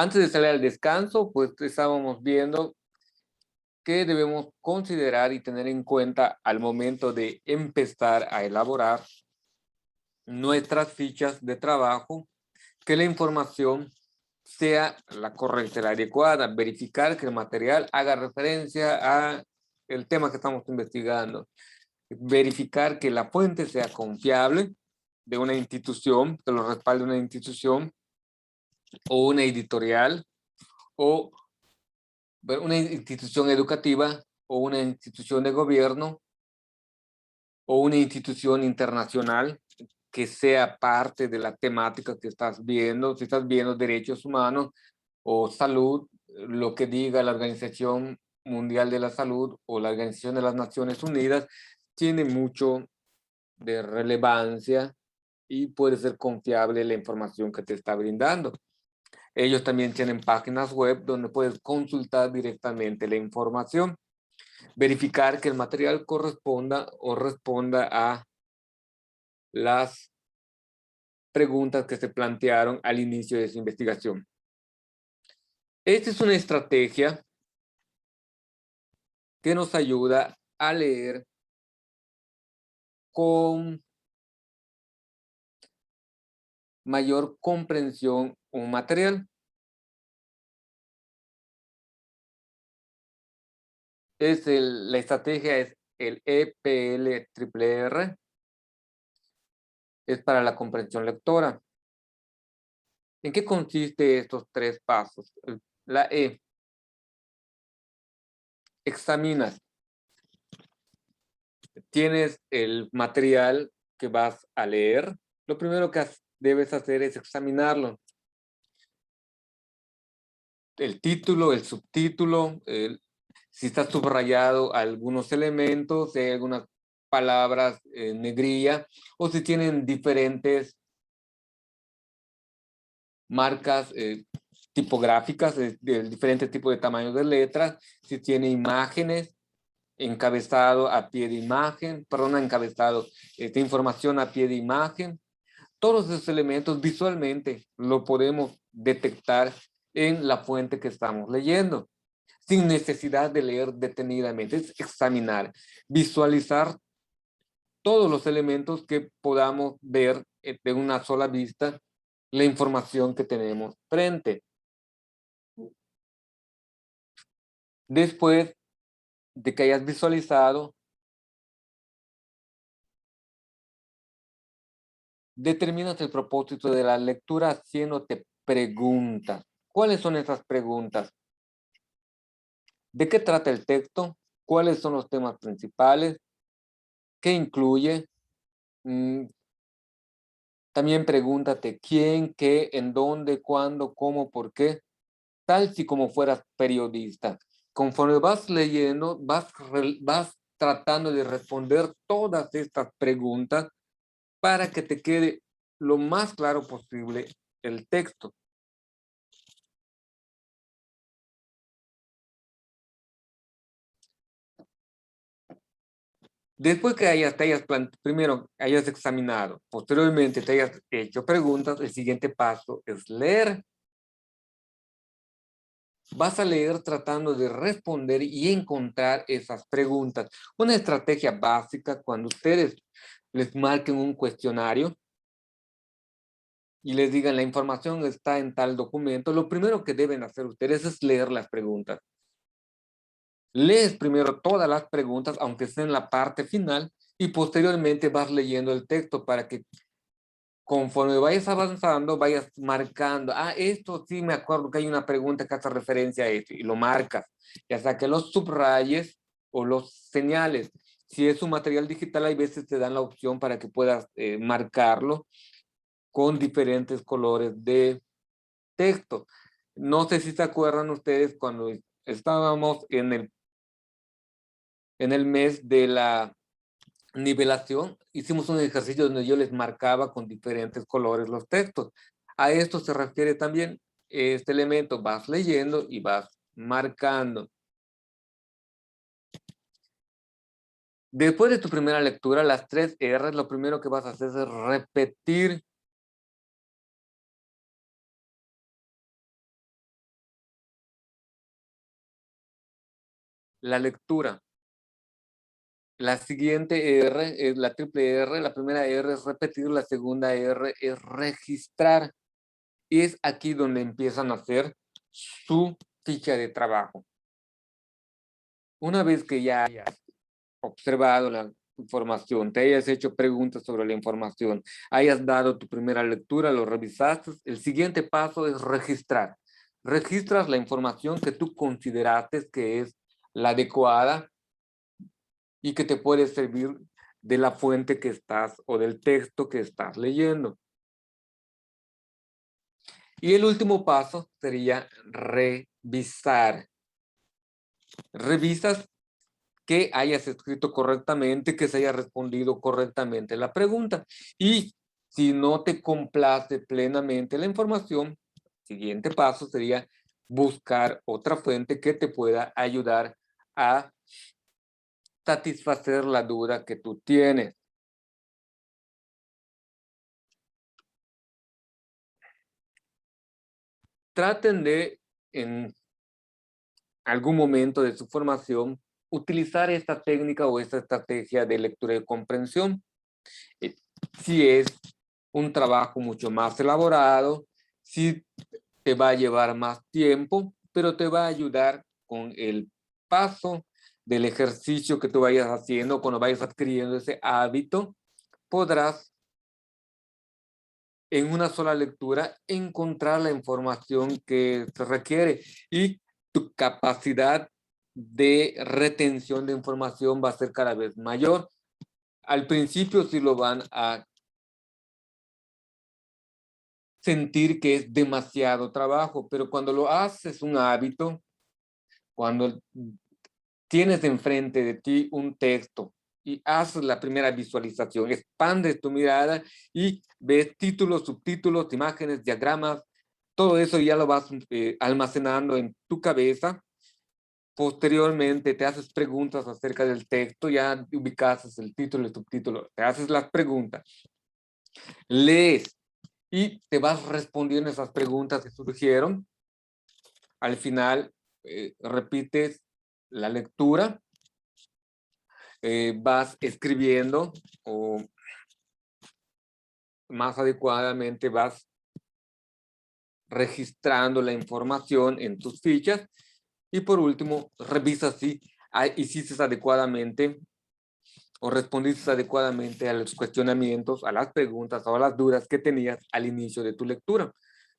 Antes de salir al descanso, pues estábamos viendo qué debemos considerar y tener en cuenta al momento de empezar a elaborar nuestras fichas de trabajo, que la información sea la correcta y la adecuada, verificar que el material haga referencia a el tema que estamos investigando, verificar que la fuente sea confiable de una institución, que lo respalde una institución o una editorial o una institución educativa o una institución de gobierno o una institución internacional que sea parte de la temática que estás viendo. Si estás viendo derechos humanos o salud, lo que diga la Organización Mundial de la Salud o la Organización de las Naciones Unidas tiene mucho de relevancia y puede ser confiable la información que te está brindando. Ellos también tienen páginas web donde puedes consultar directamente la información, verificar que el material corresponda o responda a las preguntas que se plantearon al inicio de su investigación. Esta es una estrategia que nos ayuda a leer con mayor comprensión un material. La estrategia es el EPLRRR, es para la comprensión lectora. ¿En qué consiste estos tres pasos? La E, examinas. Tienes el material que vas a leer. Lo primero que debes hacer es examinarlo. El título, el subtítulo, si está subrayado algunos elementos, si hay algunas palabras en negrilla, o si tienen diferentes marcas tipográficas de diferentes tipos de tamaños de letras, si tiene imágenes, encabezado a pie de imagen, perdón, encabezado, esta información a pie de imagen. Todos esos elementos visualmente lo podemos detectar en la fuente que estamos leyendo, sin necesidad de leer detenidamente. Es examinar, visualizar todos los elementos que podamos ver de una sola vista la información que tenemos frente. Después de que hayas visualizado, determinas el propósito de la lectura haciéndote preguntas. ¿Cuáles son esas preguntas? ¿De qué trata el texto? ¿Cuáles son los temas principales? ¿Qué incluye? También pregúntate quién, qué, en dónde, cuándo, cómo, por qué, tal si como fueras periodista. Conforme vas leyendo, vas tratando de responder todas estas preguntas para que te quede lo más claro posible el texto. Después que primero hayas examinado, posteriormente te hayas hecho preguntas, el siguiente paso es leer. Vas a leer tratando de responder y encontrar esas preguntas. Una estrategia básica cuando ustedes les marquen un cuestionario y les digan la información está en tal documento, lo primero que deben hacer ustedes es leer las preguntas. Lees primero todas las preguntas, aunque sea en la parte final, y posteriormente vas leyendo el texto para que conforme vayas avanzando, vayas marcando, esto sí me acuerdo que hay una pregunta que hace referencia a esto, y lo marcas, ya sea que los subrayes o los señales. Si es un material digital, hay veces te dan la opción para que puedas marcarlo con diferentes colores de texto. No sé si se acuerdan ustedes cuando estábamos en el mes de la nivelación, hicimos un ejercicio donde yo les marcaba con diferentes colores los textos. A esto se refiere también este elemento, vas leyendo y vas marcando. Después de tu primera lectura, las 3 R, lo primero que vas a hacer es repetir la lectura. La siguiente R es la triple R. La primera R es repetir, la segunda R es registrar. Y es aquí donde empiezan a hacer su ficha de trabajo. Una vez que ya hayas observado la información, te hayas hecho preguntas sobre la información, hayas dado tu primera lectura, lo revisaste, el siguiente paso es registrar. Registras la información que tú consideraste que es la adecuada y que te puede servir de la fuente que estás o del texto que estás leyendo. Y el último paso sería revisar. Revisas que hayas escrito correctamente, que se haya respondido correctamente la pregunta. Y si no te complace plenamente la información, siguiente paso sería buscar otra fuente que te pueda ayudar a satisfacer la duda que tú tienes. Traten de, en algún momento de su formación, utilizar esta técnica o esta estrategia de lectura y comprensión. Si es un trabajo mucho más elaborado, si te va a llevar más tiempo, pero te va a ayudar con el paso del ejercicio que tú vayas haciendo, cuando vayas adquiriendo ese hábito, podrás en una sola lectura encontrar la información que se requiere y tu capacidad de retención de información va a ser cada vez mayor. Al principio sí lo van a sentir que es demasiado trabajo, pero cuando lo haces un hábito, cuando tienes enfrente de ti un texto y haces la primera visualización, expandes tu mirada y ves títulos, subtítulos, imágenes, diagramas, todo eso ya lo vas almacenando en tu cabeza. Posteriormente te haces preguntas acerca del texto, ya ubicas el título, el subtítulo, te haces las preguntas, lees y te vas respondiendo esas preguntas que surgieron. Al final repites la lectura, vas escribiendo o más adecuadamente vas registrando la información en tus fichas y por último revisas si hiciste adecuadamente o respondiste adecuadamente a los cuestionamientos, a las preguntas o a las dudas que tenías al inicio de tu lectura.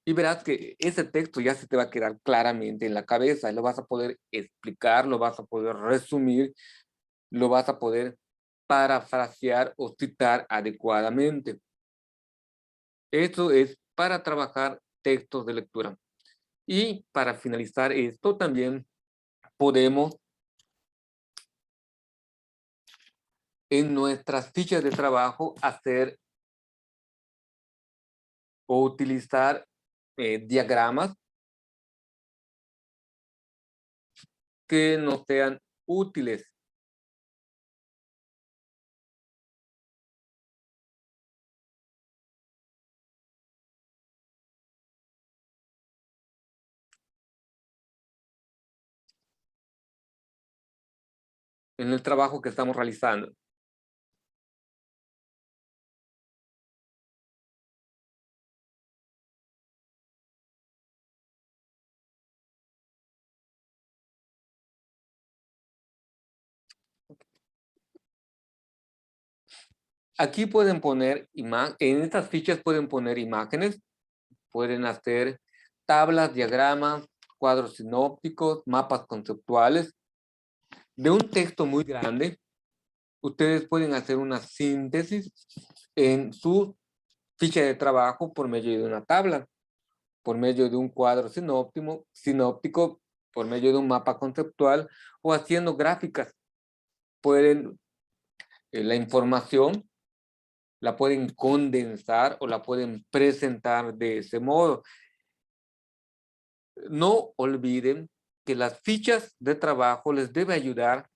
Y verás que ese texto ya se te va a quedar claramente en la cabeza, lo vas a poder explicar, lo vas a poder resumir, lo vas a poder parafrasear o citar adecuadamente. Eso es para trabajar textos de lectura. Y para finalizar esto, también podemos en nuestras fichas de trabajo hacer o utilizar diagramas que nos sean útiles. En el trabajo que estamos realizando. Aquí pueden poner, en estas fichas pueden poner imágenes, pueden hacer tablas, diagramas, cuadros sinópticos, mapas conceptuales. De un texto muy grande, ustedes pueden hacer una síntesis en su ficha de trabajo por medio de una tabla, por medio de un cuadro sinóptico, por medio de un mapa conceptual o haciendo gráficas. Pueden, la información la pueden condensar o la pueden presentar de ese modo. No olviden que las fichas de trabajo les debe ayudar,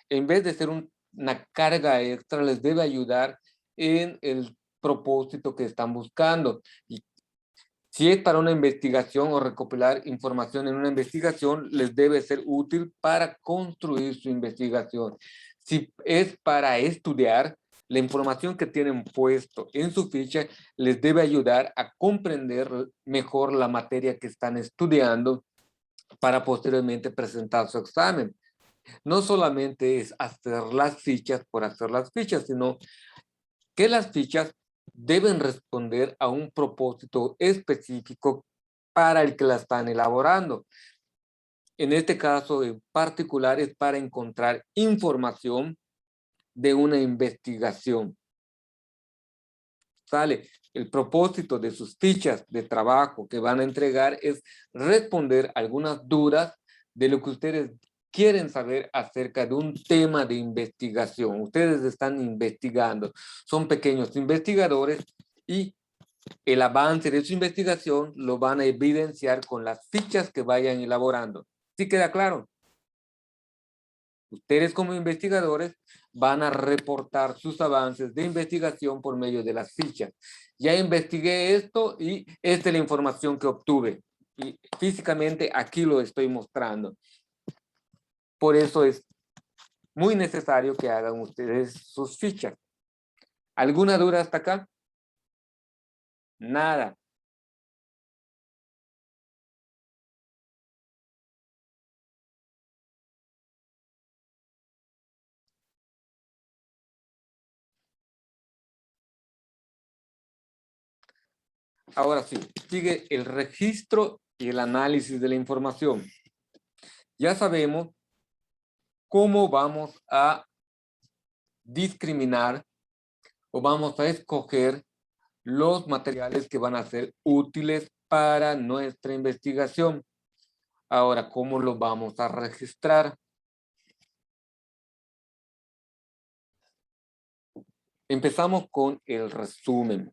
en vez de ser una carga extra, les debe ayudar en el propósito que están buscando. Y Si es para una investigación o recopilar información en una investigación, les debe ser útil para construir su investigación. Si es para estudiar, la información que tienen puesto en su ficha les debe ayudar a comprender mejor la materia que están estudiando para posteriormente presentar su examen. No solamente es hacer las fichas por hacer las fichas, sino que las fichas deben responder a un propósito específico para el que la están elaborando. En este caso en particular es para encontrar información de una investigación. ¿Sale? El propósito de sus fichas de trabajo que van a entregar es responder algunas dudas de lo que ustedes quieren saber acerca de un tema de investigación. Ustedes están investigando, son pequeños investigadores y el avance de su investigación lo van a evidenciar con las fichas que vayan elaborando. ¿Sí queda claro? Ustedes como investigadores van a reportar sus avances de investigación por medio de las fichas. Ya investigué esto y esta es la información que obtuve. Y físicamente aquí lo estoy mostrando. Por eso es muy necesario que hagan ustedes sus fichas. ¿Alguna duda hasta acá? Nada. Ahora sí, sigue el registro y el análisis de la información. Ya sabemos cómo vamos a discriminar o vamos a escoger los materiales que van a ser útiles para nuestra investigación. Ahora, ¿cómo los vamos a registrar? Empezamos con el resumen.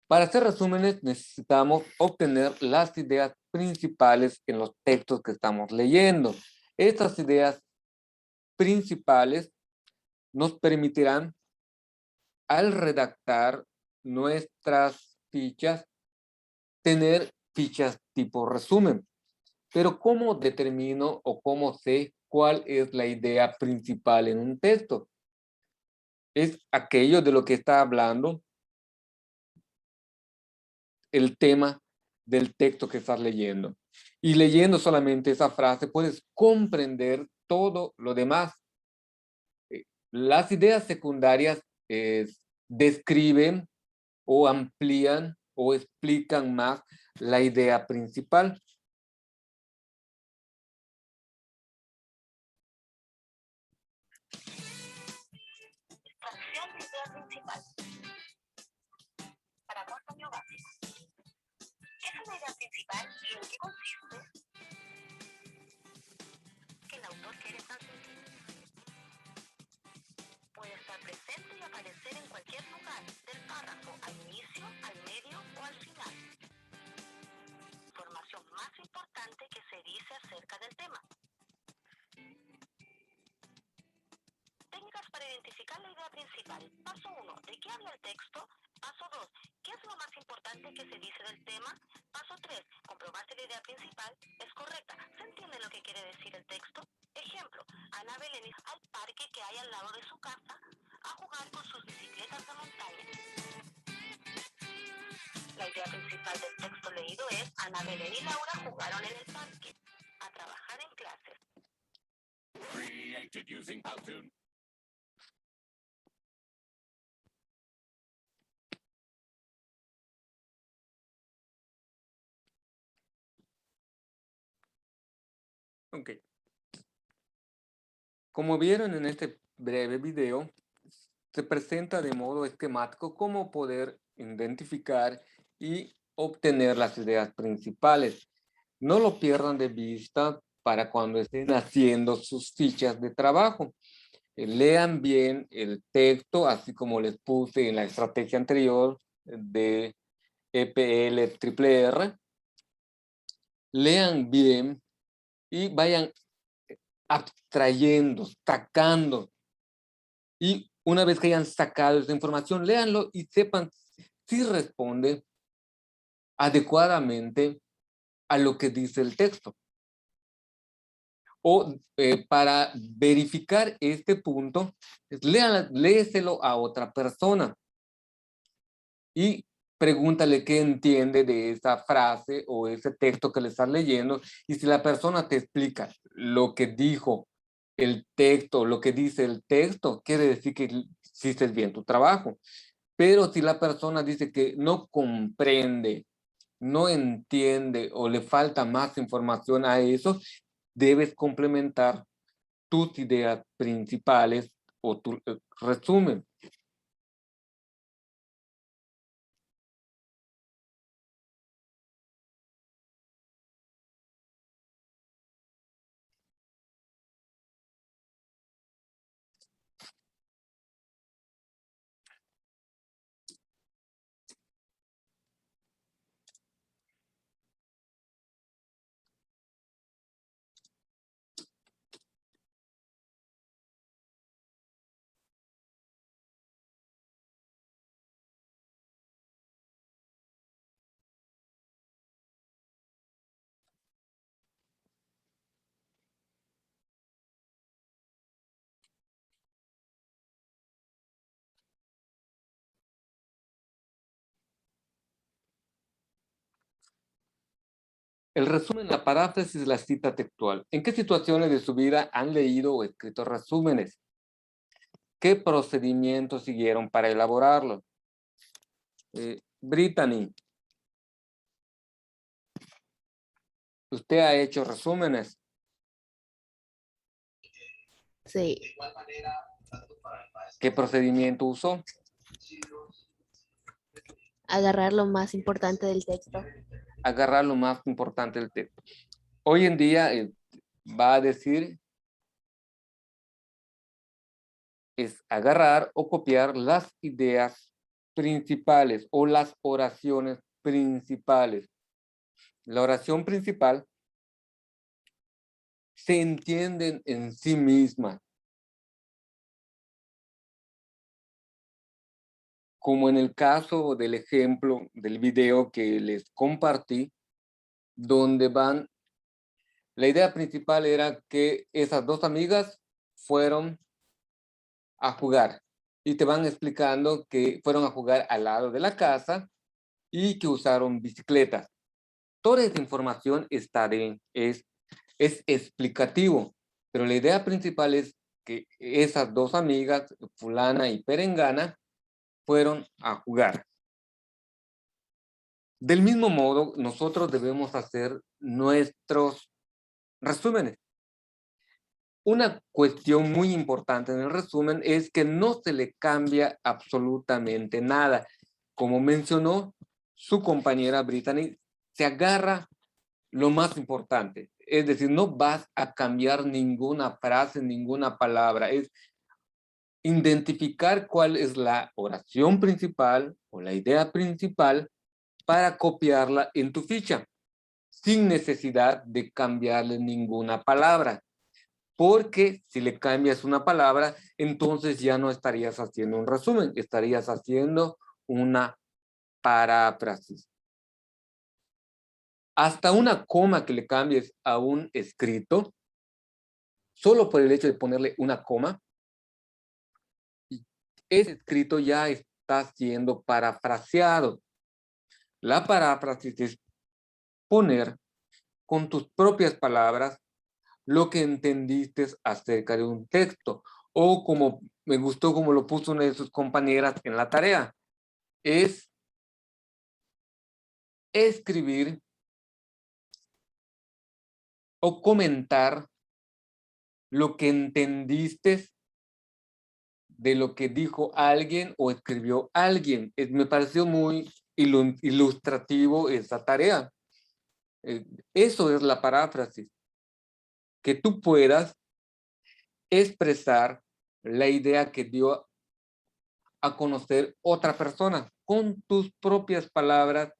Para hacer resúmenes necesitamos obtener las ideas principales en los textos que estamos leyendo. Estas ideas principales nos permitirán, al redactar nuestras fichas, tener fichas tipo resumen. Pero ¿cómo determino o cómo sé cuál es la idea principal en un texto? Es aquello de lo que está hablando el tema del texto que estás leyendo. Y leyendo solamente esa frase puedes comprender todo lo demás. Las ideas secundarias describen o amplían o explican más la idea principal. Extracción de idea principal. Para contenido básico. ¿Qué es una idea principal y en qué consiste? Que el autor quiere transmitir. Puede estar presente y aparecer en cualquier lugar del párrafo, al inicio, al medio o al final. Información más importante que se dice acerca del tema. Técnicas para identificar la idea principal. Paso 1. ¿De qué habla el texto? Paso 2. ¿Qué es lo más importante que se dice del tema? Paso 3. Comprobar si la idea principal es correcta. ¿Se entiende lo que quiere decir el texto? Ejemplo. Ana Belén irá al parque que hay al lado de su casa a jugar con sus bicicletas de montaña. La idea principal del texto leído es: Ana Belén y Laura jugaron en el parque a trabajar en clases. Created using Powtoon. Ok. Como vieron en este breve video, se presenta de modo esquemático cómo poder identificar y obtener las ideas principales. No lo pierdan de vista para cuando estén haciendo sus fichas de trabajo. Lean bien el texto, así como les puse en la estrategia anterior de EPL-R. Lean bien y vayan abstrayendo, sacando y Una vez que hayan sacado esa información, léanlo y sepan si responde adecuadamente a lo que dice el texto. O para verificar este punto, léeselo a otra persona y pregúntale qué entiende de esa frase o ese texto que le estás leyendo. Y si la persona te explica lo que dijo el texto, lo que dice el texto, quiere decir que hiciste bien tu trabajo. Pero si la persona dice que no comprende, no entiende o le falta más información a eso, debes complementar tus ideas principales o tu resumen. El resumen, la paráfrasis, la cita textual. ¿En qué situaciones de su vida han leído o escrito resúmenes? ¿Qué procedimientos siguieron para elaborarlo? Brittany, ¿usted ha hecho resúmenes? Sí. ¿Qué procedimiento usó? Agarrar lo más importante del texto. Agarrar lo más importante del texto. Hoy en día va a decir es agarrar o copiar las ideas principales o las oraciones principales. La oración principal se entiende en sí misma, como en el caso del ejemplo del video que les compartí, donde van, la idea principal era que esas dos amigas fueron a jugar y te van explicando que fueron a jugar al lado de la casa y que usaron bicicletas. Toda esa información está es explicativo, pero la idea principal es que esas dos amigas, fulana y perengana, fueron a jugar. Del mismo modo, nosotros debemos hacer nuestros resúmenes. Una cuestión muy importante en el resumen es que no se le cambia absolutamente nada. Como mencionó su compañera Brittany, se agarra lo más importante. Es decir, no vas a cambiar ninguna frase, ninguna palabra. Es identificar cuál es la oración principal o la idea principal para copiarla en tu ficha, sin necesidad de cambiarle ninguna palabra. Porque si le cambias una palabra, entonces ya no estarías haciendo un resumen, estarías haciendo una paráfrasis. Hasta una coma que le cambies a un escrito, solo por el hecho de ponerle una coma, ese escrito ya está siendo parafraseado. La paráfrasis es poner con tus propias palabras lo que entendiste acerca de un texto, o como me gustó como lo puso una de sus compañeras en la tarea, es escribir o comentar lo que entendiste de lo que dijo alguien o escribió alguien. Me pareció muy ilustrativo esa tarea. Eso es la paráfrasis, que tú puedas expresar la idea que dio a conocer otra persona con tus propias palabras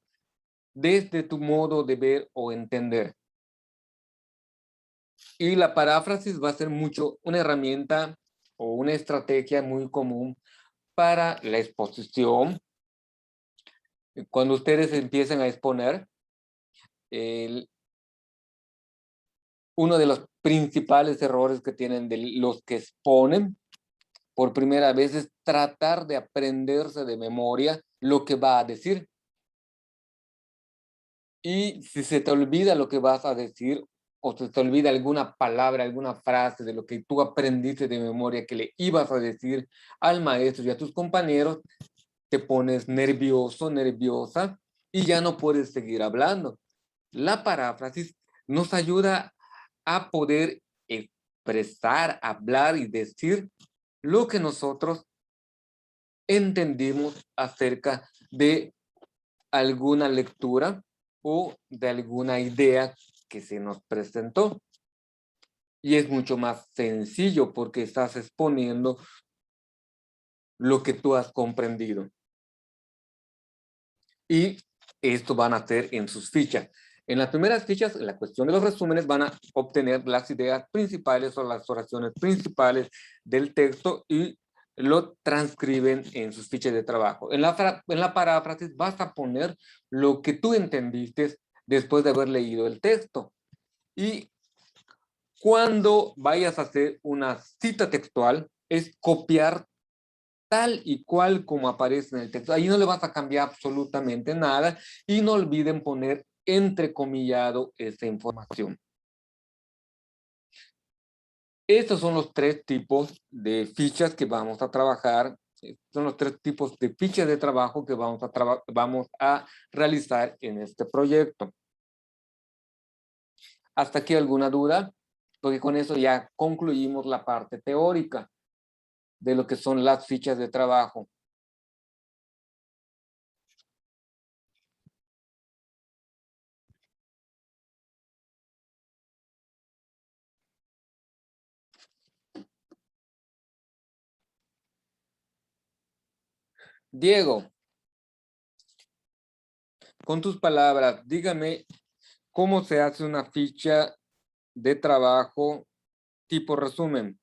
desde tu modo de ver o entender. Y la paráfrasis va a ser mucho una herramienta o una estrategia muy común para la exposición. Cuando ustedes empiecen a exponer, uno de los principales errores que tienen de los que exponen por primera vez es tratar de aprenderse de memoria lo que va a decir. Y si se te olvida lo que vas a decir o se te olvida alguna palabra, alguna frase de lo que tú aprendiste de memoria que le ibas a decir al maestro y a tus compañeros, te pones nervioso, nerviosa y ya no puedes seguir hablando. La paráfrasis nos ayuda a poder expresar, hablar y decir lo que nosotros entendimos acerca de alguna lectura o de alguna idea que se nos presentó. Y es mucho más sencillo porque estás exponiendo lo que tú has comprendido. Y esto van a hacer en sus fichas. En las primeras fichas, en la cuestión de los resúmenes, van a obtener las ideas principales o las oraciones principales del texto y lo transcriben en sus fichas de trabajo. En la paráfrasis vas a poner lo que tú entendiste después de haber leído el texto. Y cuando vayas a hacer una cita textual, es copiar tal y cual como aparece en el texto. Ahí no le vas a cambiar absolutamente nada y no olviden poner entrecomillado esa información. Estos son los tres tipos de fichas que vamos a trabajar. Son los tres tipos de fichas de trabajo que vamos a realizar en este proyecto. ¿Hasta aquí alguna duda? Porque con eso ya concluimos la parte teórica de lo que son las fichas de trabajo. Diego, con tus palabras, dígame cómo se hace una ficha de trabajo tipo resumen.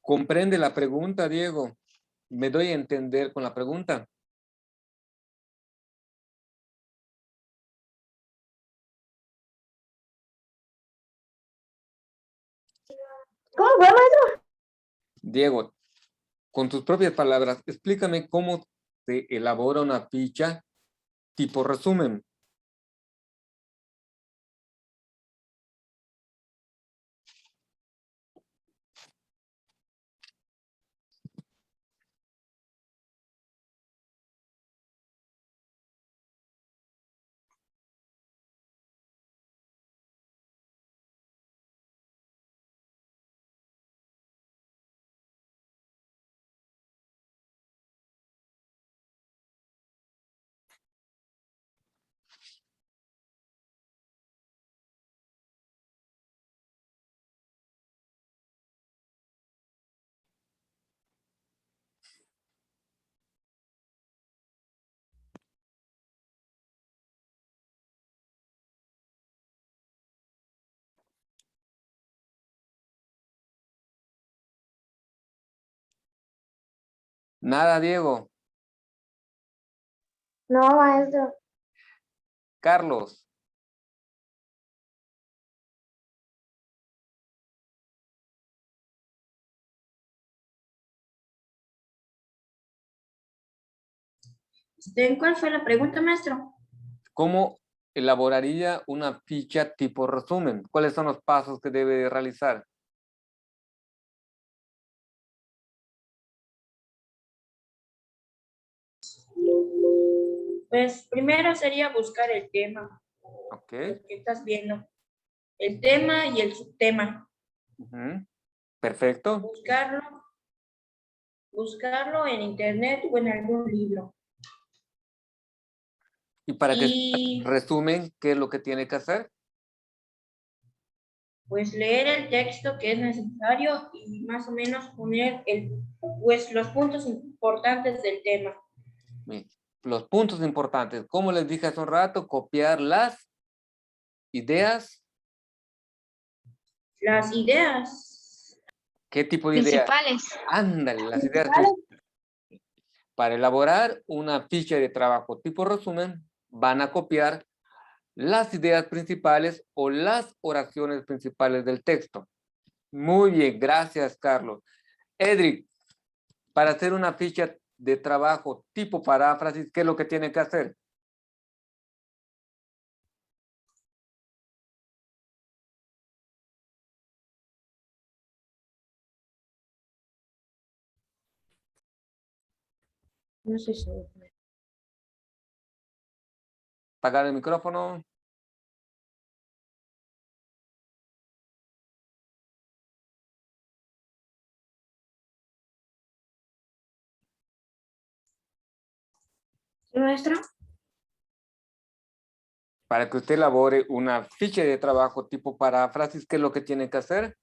¿Comprende la pregunta, Diego? ¿Me doy a entender con la pregunta? ¿Cómo fue, maestro? Diego, con tus propias palabras, explícame cómo se elabora una ficha tipo resumen. Nada, Diego. No, maestro. Carlos. ¿Cuál fue la pregunta, maestro? ¿Cómo elaboraría una ficha tipo resumen? ¿Cuáles son los pasos que debe realizar? Pues primero sería buscar el tema, Ok. el que estás viendo. El tema y el subtema. Perfecto. Buscarlo en internet o en algún libro. Y para que resumen, ¿qué es lo que tiene que hacer? Pues leer el texto que es necesario y más o menos poner pues los puntos importantes del tema. Bien, los puntos importantes, como les dije hace un rato, copiar las ideas. Las ideas. ¿Qué tipo de ideas? Principales. Ándale, las ideas. Para elaborar una ficha de trabajo tipo resumen, van a copiar las ideas principales o las oraciones principales del texto. Muy bien, gracias, Carlos. Edric, para hacer una ficha de trabajo tipo paráfrasis, ¿qué es lo que tiene que hacer? No sé si. Apagar el micrófono. ¿Sí, maestra? Para que usted elabore una ficha de trabajo tipo paráfrasis, ¿qué es lo que tiene que hacer?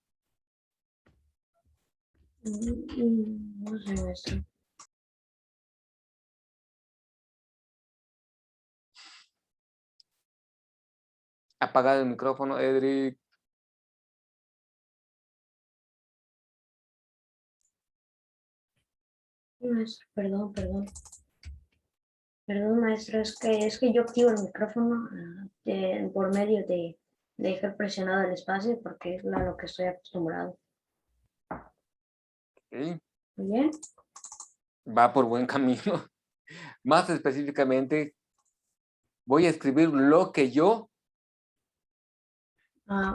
No sé, maestra. Apagar el micrófono, Edric. Maestra, perdón. Perdón, maestro, es que yo activo el micrófono por medio de dejar presionado el espacio porque es a lo que estoy acostumbrado. ¿Sí? ¿Muy bien? Va por buen camino. Más específicamente, voy a escribir lo que yo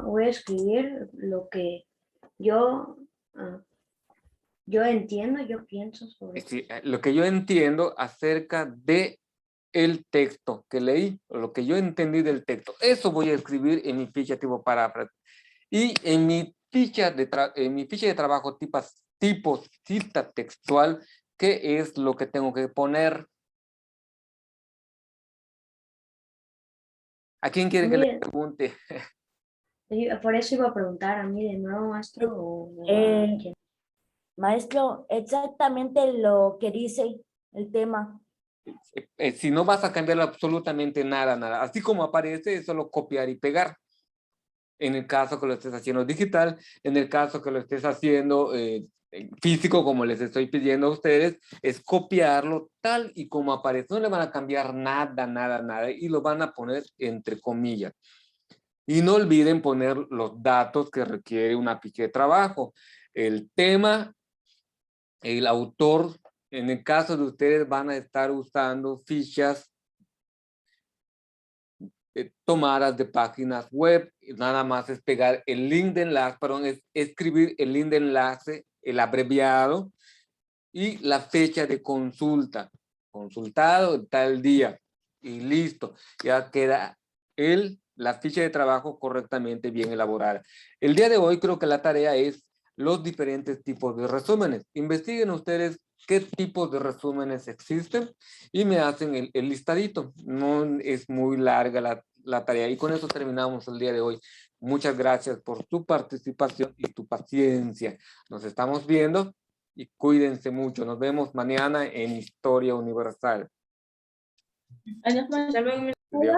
Voy a escribir lo que yo, yo entiendo, yo pienso sobre. sí, lo que yo entiendo acerca de el texto que leí, o lo que yo entendí del texto. Eso voy a escribir en mi ficha tipo paráfrasis. Y en mi ficha de trabajo tipo cita textual, ¿qué es lo que tengo que poner? ¿A quién quiere que le pregunte? Por eso iba a preguntar a mí de nuevo, maestro. Maestro, exactamente lo que dice el tema. Si no vas a cambiar absolutamente nada. Así como aparece, es solo copiar y pegar. En el caso que lo estés haciendo digital, en el caso que lo estés haciendo físico, como les estoy pidiendo a ustedes, es copiarlo tal y como aparece. No le van a cambiar nada, y lo van a poner entre comillas. Y no olviden poner los datos que requiere una ficha de trabajo. El tema, el autor, en el caso de ustedes van a estar usando fichas tomadas de páginas web, nada más es pegar el link de enlace, perdón, es escribir el link de enlace, el abreviado y la fecha de consulta, consultado tal día y listo, ya queda la ficha de trabajo correctamente bien elaborada. El día de hoy creo que la tarea es los diferentes tipos de resúmenes. Investiguen ustedes qué tipos de resúmenes existen y me hacen el listadito. No es muy larga la tarea y con eso terminamos el día de hoy. Muchas gracias por tu participación y tu paciencia. Nos estamos viendo y cuídense mucho. Nos vemos mañana en Historia Universal. Adiós, maestro. Adiós.